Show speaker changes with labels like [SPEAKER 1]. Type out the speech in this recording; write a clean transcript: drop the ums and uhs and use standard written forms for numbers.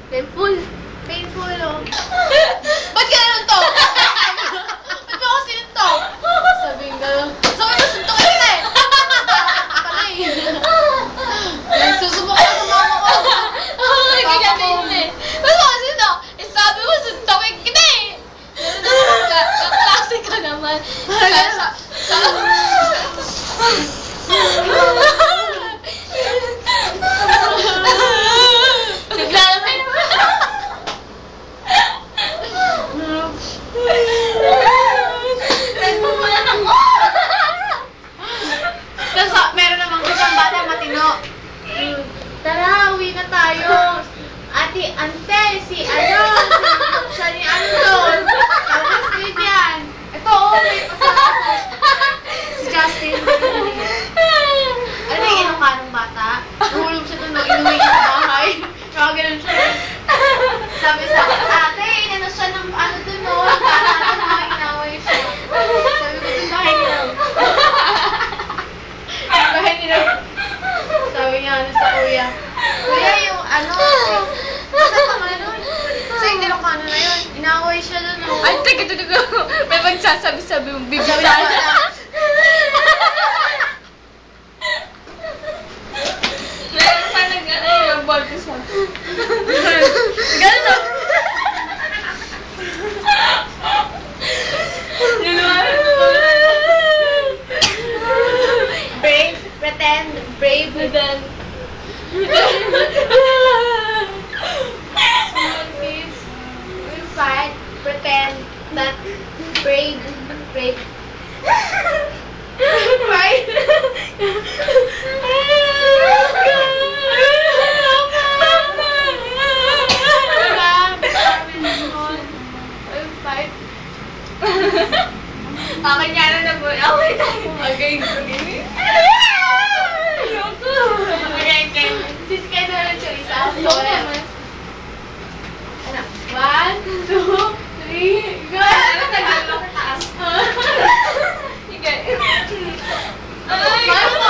[SPEAKER 1] Painful. Painful, oh. Ba't ka naman to? Ba't mo ako sinuntok? Sabi nga lang, sabi mo, suntokin kita eh. Pala eh. Susubok ka sa mama ko.
[SPEAKER 2] Oo, ganyan din eh. Ba't mo kasi no? Eh, sabi mo, suntokin kita eh. Kaklase ka naman. Naglalakay naman.
[SPEAKER 1] Tapos meron namang isang bata matino. Tara, uwi na tayo. Ante, si siya ni ano doon. Tapos ganyan. Ito, may pasama. Si Justin. Ano yung inuka ng bata? Nahulog siya doon, inuwi niya sa bahay. Kaya ganun siya. Sabi sa akin, ate, inano siya ng ano doon, no? Inaway siya. Sabi ko, yung bahay nila. Yung bahay nila. Sabi niya, ano sa kuya. Kuya, yung ano, basta pang ano, sa yung Ilocano na yun. Inaway siya doon, no?
[SPEAKER 2] Ay, teka. May magsasabi-sabi mong bibig
[SPEAKER 1] Sabi
[SPEAKER 2] sa
[SPEAKER 1] ng bata,
[SPEAKER 2] Meron pa yung ball ko siya. Ganun.
[SPEAKER 1] brave, pretend, brave,
[SPEAKER 2] Then,
[SPEAKER 1] please, we'll fight, pretend, that, brave, brave, fight. We'll fight.
[SPEAKER 2] akin nga na po. Okay tayo. Okay. Ayoko. Okay.
[SPEAKER 1] Sis, kayo na lang, Charissa.
[SPEAKER 2] Ayoko naman.
[SPEAKER 1] Ano? 1, 2,